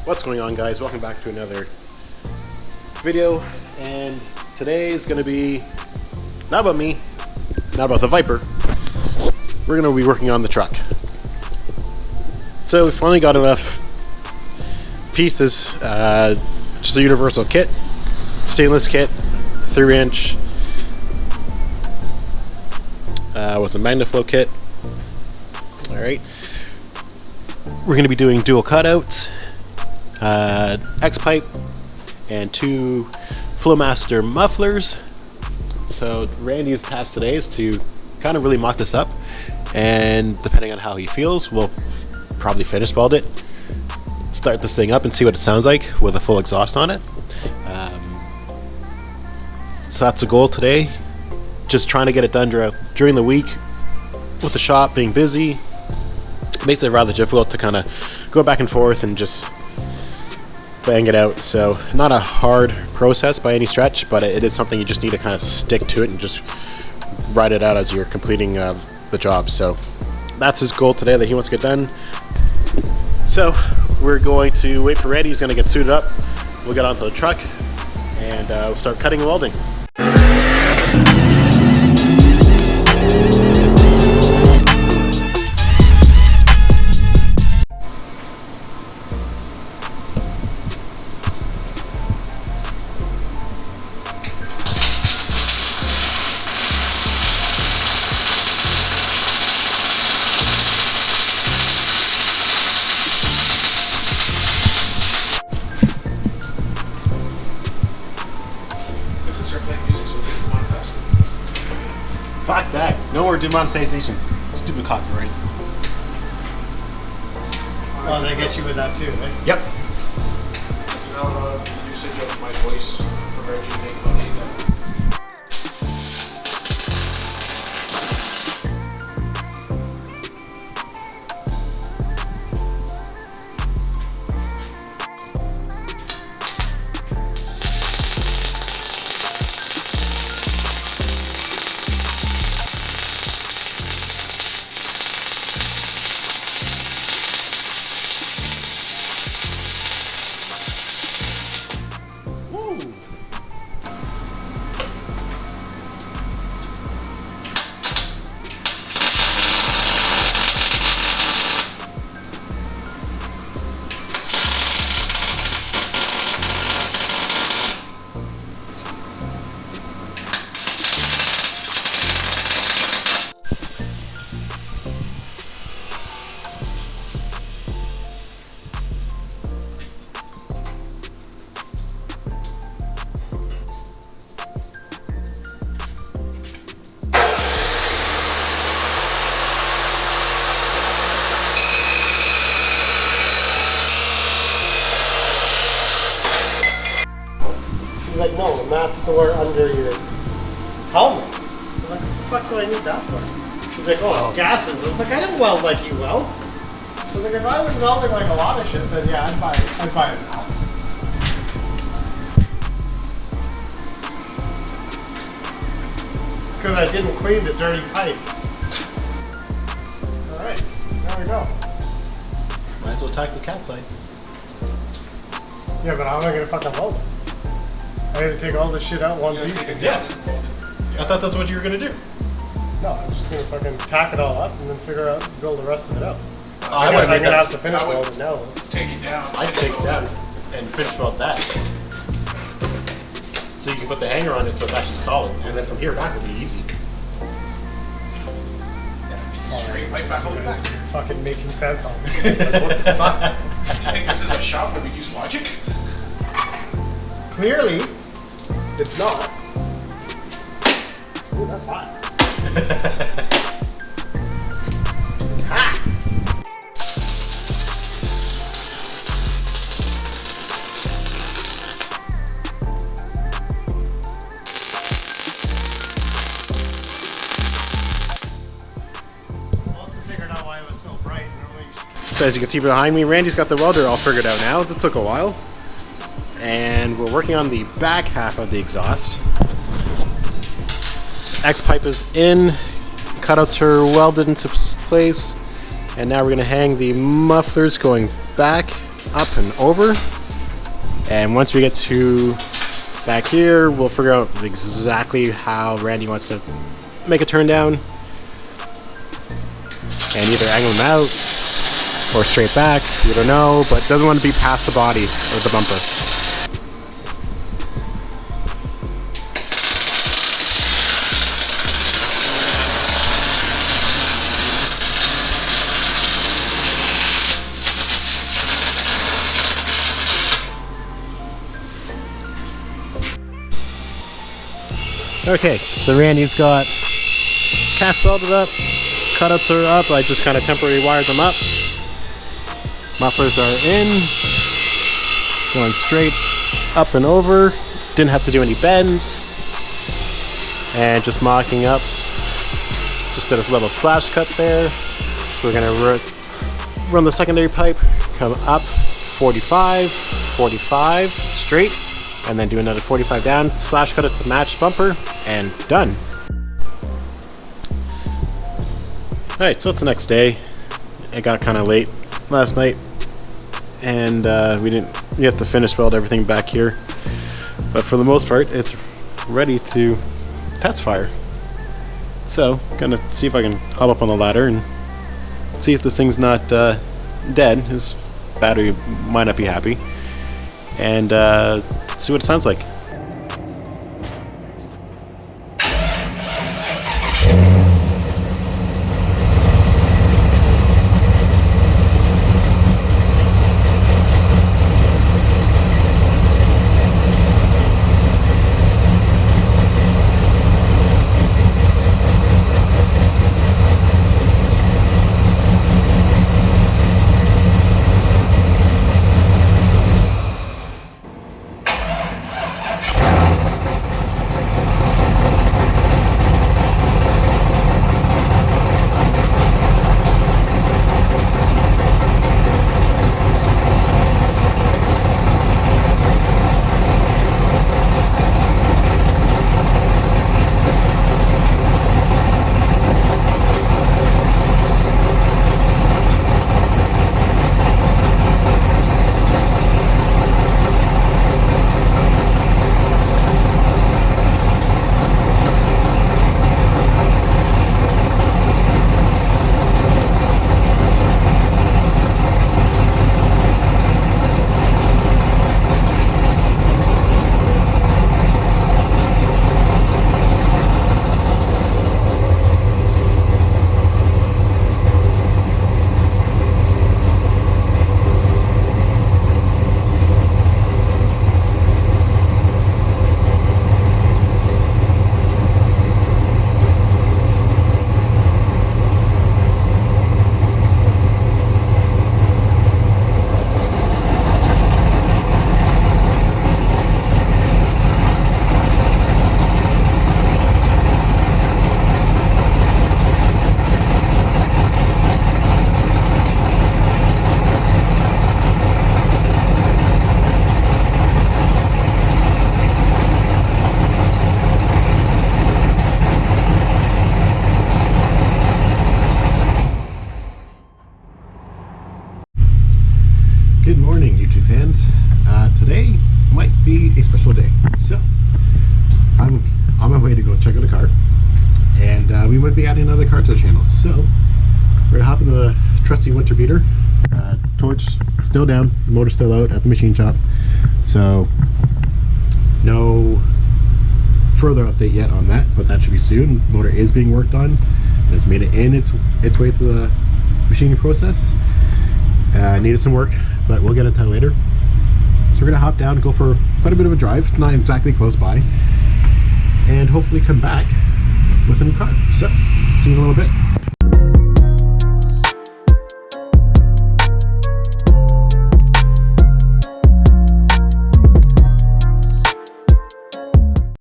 What's going on, guys? Welcome back to another video, and today is going to be not about me, not about the Viper. We're going to be working on the truck. So we finally got enough pieces, just a universal kit, stainless kit, 3-inch, with a magnaflow kit. Alright, we're going to be doing dual cutouts, X-pipe, and 2 Flowmaster mufflers. So Randy's task today is to kind of really mock this up, and depending on how he feels, we'll probably finish weld it, start this thing up and see what it sounds like with a full exhaust on it. So that's the goal today, just trying to get it done during the week. With the shop being busy, it makes it rather difficult to kind of go back and forth and just bang it out. So not a hard process by any stretch, but it is something you just need to kind of stick to it and just ride it out as you're completing the job. So that's his goal today that he wants to get done. So we're going to wait for Randy. He's going to get suited up. We'll get onto the truck and we'll start cutting and welding. Fuck that. No more demonetization. Stupid copyright. Oh, they get you with that too, right? Yep. Usage of my voice for Reggie to make money. He's like, no, the mask door under your helmet. I'm like, what the fuck do I need that for? She's like, oh, gases. I was like, I don't weld like you weld. I was like, if I was welding like a lot of shit, then yeah, I'd buy a mask. Because I didn't clean the dirty pipe. Alright, there we go. Might as well attack the cat side. Yeah, but how am I going to fucking weld it? I had to take all this shit out one piece. Yeah. I thought that's what you were going to do. No, I'm just going to fucking tack it all up and then build the rest of it up. I guess would I'm going to have to I finish would- welding now. Take it down. I'd take it down and finish weld that. So you can put the hanger on it so it's actually solid, and then from here back will be easy. Straight right back on the back. Fucking making sense on me. What the fuck? You think this is a shop where we use logic? Clearly, it's not. Ooh, that's hot. Ha! So as you can see behind me, Randy's got the welder all figured out now. This took a while. And we're working on the back half of the exhaust. X-pipe is in, cutouts are welded into place, and now we're going to hang the mufflers going back up and over. And once we get to back here, we'll figure out exactly how Randy wants to make a turn down. And either angle them out or straight back, we don't know, but doesn't want to be past the body of the bumper. Okay, so Randy's got cast welded up, cutouts are up. I just kind of temporarily wired them up. Mufflers are in, going straight up and over. Didn't have to do any bends, and just mocking up. Just did a little slash cut there. So we're gonna run the secondary pipe, come up 45, 45 straight. And then do another 45 down, slash cut it to match bumper, and done. Alright, so it's the next day. It got kind of late last night, and we have to finish weld everything back here. But for the most part, it's ready to test fire. So, gonna see if I can hop up on the ladder and see if this thing's not dead. His battery might not be happy. And see what it sounds like. Good morning, YouTube fans. Today might be a special day. So, I'm on my way to go check out a car, and we might be adding another car to the channel. So, we're gonna hop in the trusty winter beater. Torch still down, motor still out at the machine shop. So, no further update yet on that, but that should be soon. Motor is being worked on. It's made it in its way through the machining process. Needed some work, but we'll get into that later. So we're gonna hop down, go for quite a bit of a drive, not exactly close by, and hopefully come back with a new car. So, see you in a little bit.